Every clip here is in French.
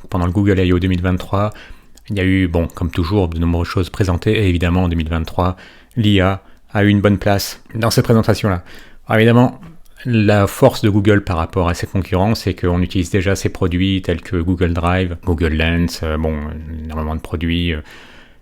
pendant le Google I.O. 2023, il y a eu, bon, comme toujours, de nombreuses choses présentées, et évidemment, en 2023, l'IA a eu une bonne place dans cette présentation-là. Alors évidemment, la force de Google par rapport à ses concurrents, c'est qu'on utilise déjà ces produits tels que Google Drive, Google Lens, énormément de produits.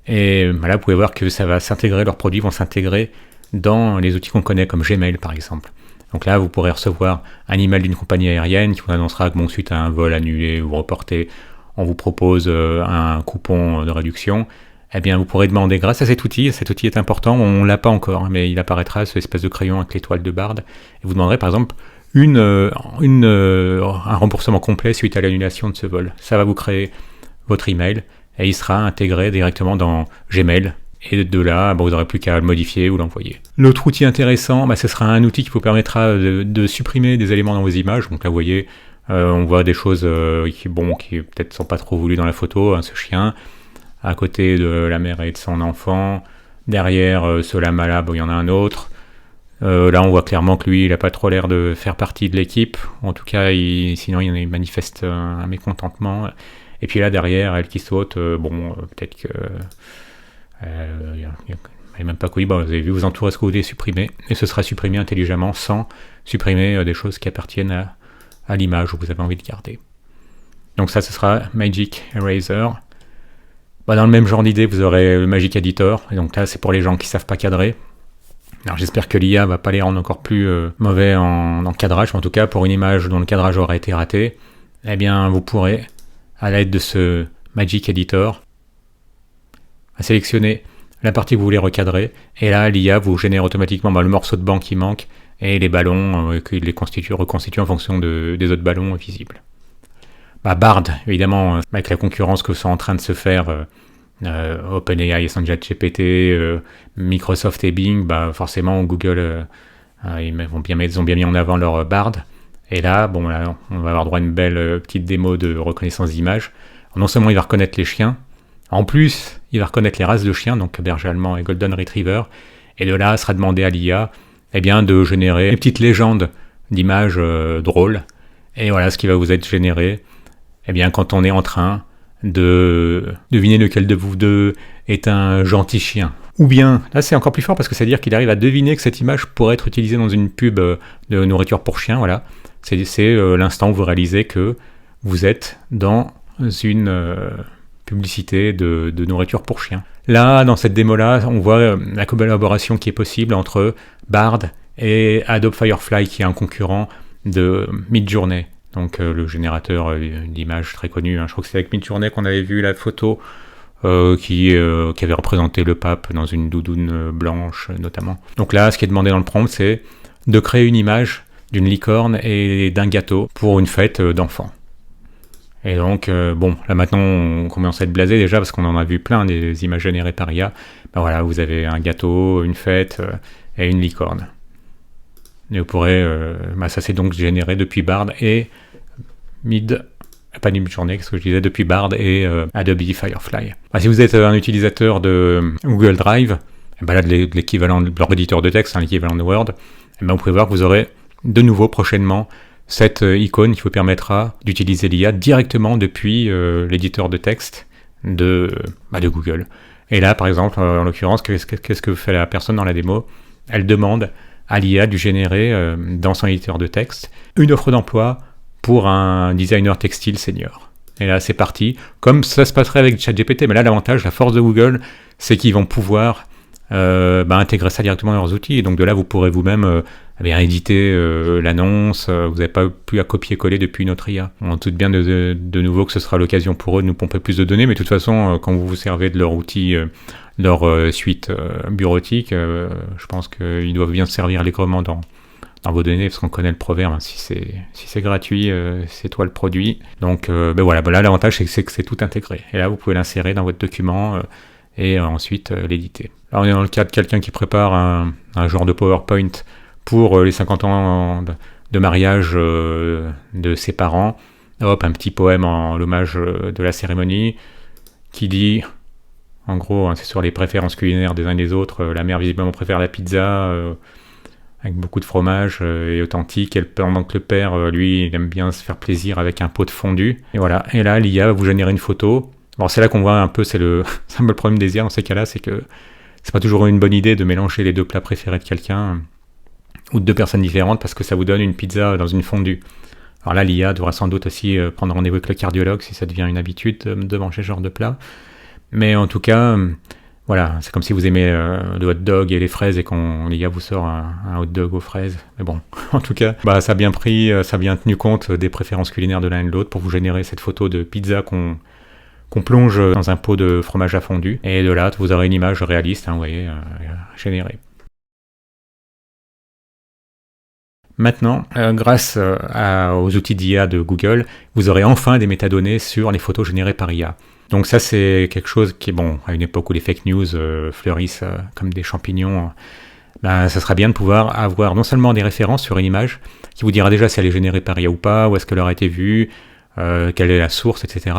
Et là, vous pouvez voir que ça va s'intégrer, leurs produits vont s'intégrer dans les outils qu'on connaît comme Gmail par exemple. Donc là, vous pourrez recevoir un email d'une compagnie aérienne qui vous annoncera que suite à un vol annulé ou reporté, on vous propose un coupon de réduction. Eh bien, vous pourrez demander, grâce à cet outil est important, on ne l'a pas encore, mais il apparaîtra, cette espèce de crayon avec l'étoile de Bard, et vous demanderez par exemple un remboursement complet suite à l'annulation de ce vol. Ça va vous créer votre email, et il sera intégré directement dans Gmail, et de là, vous n'aurez plus qu'à le modifier ou l'envoyer. L'autre outil intéressant, ce sera un outil qui vous permettra de supprimer des éléments dans vos images. Donc là, vous voyez, on voit des choses qui peut-être sont pas trop voulues dans la photo, ce chien, à côté de la mère et de son enfant. Derrière ce lama-là, il y en a un autre. Là, on voit clairement que lui, il n'a pas trop l'air de faire partie de l'équipe. En tout cas, sinon, il manifeste un mécontentement. Et puis là, derrière, elle qui saute, peut-être que... il n'y a même pas quoi. Vous avez vu, vous entourez ce que vous voulez supprimer. Et ce sera supprimé intelligemment sans supprimer des choses qui appartiennent à l'image où vous avez envie de garder. Donc ça, ce sera Magic Eraser. Dans le même genre d'idée, vous aurez le Magic Editor. Et donc là, c'est pour les gens qui ne savent pas cadrer. Alors j'espère que l'IA va pas les rendre encore plus mauvais en cadrage. En tout cas, pour une image dont le cadrage aura été raté, eh bien, vous pourrez, à l'aide de ce Magic Editor, sélectionner la partie que vous voulez recadrer. Et là, l'IA vous génère automatiquement le morceau de banc qui manque et les ballons qu'il les reconstitue en fonction des autres ballons visibles. Bard, évidemment, avec la concurrence que sont en train de se faire OpenAI et ChatGPT, Microsoft et Bing, forcément Google, ils ont bien mis en avant leur Bard. Et là, on va avoir droit à une belle petite démo de reconnaissance d'image. Non seulement il va reconnaître les chiens, en plus il va reconnaître les races de chiens, donc berger allemand et golden retriever. Et de là, sera demandé à l'IA de générer une petite légende d'images drôles. Et voilà ce qui va vous être généré. Quand on est en train de deviner lequel de vous deux est un gentil chien. Ou bien, là c'est encore plus fort parce que c'est-à-dire qu'il arrive à deviner que cette image pourrait être utilisée dans une pub de nourriture pour chien. Voilà. C'est l'instant où vous réalisez que vous êtes dans une publicité de nourriture pour chien. Là, dans cette démo-là, on voit la collaboration qui est possible entre Bard et Adobe Firefly, qui est un concurrent de Midjourney. Donc le générateur d'images très connu, je crois que c'est avec Midjourney qu'on avait vu la photo qui avait représenté le pape dans une doudoune blanche notamment. Donc là, ce qui est demandé dans le prompt, c'est de créer une image d'une licorne et d'un gâteau pour une fête d'enfants. Et donc, là maintenant, on commence à être blasé déjà parce qu'on en a vu plein des images générées par IA. Voilà, vous avez un gâteau, une fête et une licorne. Et vous pourrez, ça c'est donc généré depuis Bard et Midjourney, ce que je disais, depuis Bard et Adobe Firefly. Si vous êtes un utilisateur de Google Drive, là de l'équivalent de leur éditeur de texte, l'équivalent de Word, vous pouvez voir que vous aurez de nouveau prochainement cette icône qui vous permettra d'utiliser l'IA directement depuis l'éditeur de texte de Google. Et là, par exemple, en l'occurrence, qu'est-ce que fait la personne dans la démo ? Elle demande à l'IA de générer dans son éditeur de texte une offre d'emploi pour un designer textile senior. Et là, c'est parti. Comme ça se passerait avec ChatGPT, mais là, l'avantage, la force de Google, c'est qu'ils vont pouvoir intégrer ça directement dans leurs outils. Et donc de là, vous pourrez vous-même éditer l'annonce. Vous n'avez pas plus à copier-coller depuis une autre IA. On doute bien de nouveau que ce sera l'occasion pour eux de nous pomper plus de données, mais de toute façon, quand vous vous servez de leur outil, leur suite bureautique, je pense qu'ils doivent bien se servir allègrement dans vos données, parce qu'on connaît le proverbe, si c'est gratuit, c'est toi le produit. Donc là, l'avantage, c'est que c'est tout intégré. Et là, vous pouvez l'insérer dans votre document et ensuite l'éditer. Là, on est dans le cas de quelqu'un qui prépare un genre de PowerPoint pour les 50 ans de mariage de ses parents. Un petit poème en l'hommage de la cérémonie qui dit, en gros, c'est sur les préférences culinaires des uns et des autres. La mère visiblement préfère la pizza, avec beaucoup de fromage et authentique, et pendant que le père, lui, il aime bien se faire plaisir avec un pot de fondue. Et voilà, et là, l'IA va vous générer une photo. Bon, c'est là qu'on voit un peu, c'est un peu le problème des IA dans ces cas-là, c'est que c'est pas toujours une bonne idée de mélanger les deux plats préférés de quelqu'un, ou de deux personnes différentes, parce que ça vous donne une pizza dans une fondue. Alors là, l'IA devra sans doute aussi prendre rendez-vous avec le cardiologue si ça devient une habitude de manger ce genre de plat. Mais en tout cas, voilà, c'est comme si vous aimez le hot dog et les fraises et qu'on l'IA vous sort un hot dog aux fraises. Mais bon, en tout cas, ça a bien tenu compte des préférences culinaires de l'un et de l'autre pour vous générer cette photo de pizza qu'on plonge dans un pot de fromage à fondu. Et de là, vous aurez une image réaliste, vous voyez, générée. Maintenant, grâce aux outils d'IA de Google, vous aurez enfin des métadonnées sur les photos générées par IA. Donc ça, c'est quelque chose qui est bon, à une époque où les fake news fleurissent comme des champignons, ça serait bien de pouvoir avoir non seulement des références sur une image, qui vous dira déjà si elle est générée par IA ou pas, où est-ce qu'elle aura été vue, quelle est la source, etc.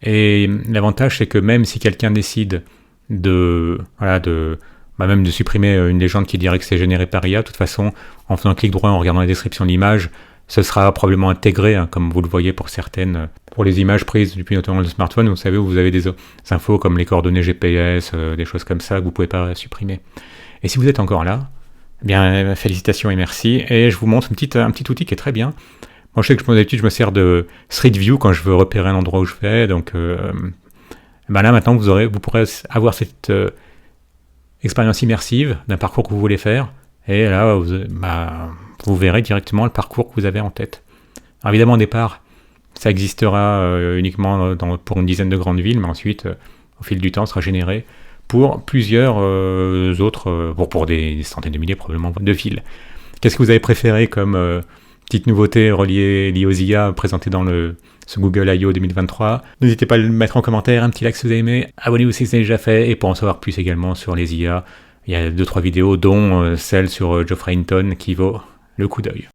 Et l'avantage, c'est que même si quelqu'un décide même de supprimer une légende qui dirait que c'est généré par IA, de toute façon, en faisant un clic droit, en regardant la description de l'image, ce sera probablement intégré, comme vous le voyez pour certaines, pour les images prises depuis notamment le smartphone, vous savez, où vous avez des infos comme les coordonnées GPS, des choses comme ça que vous ne pouvez pas supprimer. Et si vous êtes encore là, eh bien, félicitations et merci. Et je vous montre un petit outil qui est très bien. Moi, je sais que d'habitude, je me sers de Street View quand je veux repérer un endroit où je vais. Donc, là, maintenant, vous pourrez avoir cette expérience immersive d'un parcours que vous voulez faire. Et là, vous verrez directement le parcours que vous avez en tête. Alors évidemment, au départ, ça existera uniquement pour une dizaine de grandes villes, mais ensuite, au fil du temps, sera généré pour plusieurs autres, pour des centaines de milliers probablement de villes. Qu'est-ce que vous avez préféré comme petite nouveauté liée aux IA présentée dans ce Google I.O. 2023? N'hésitez pas à le mettre en commentaire, un petit like si vous avez aimé, abonnez-vous si c'est déjà fait, et pour en savoir plus également sur les IA, il y a 2-3 vidéos, dont celle sur Geoffrey Hinton qui vaut le coup d'œil.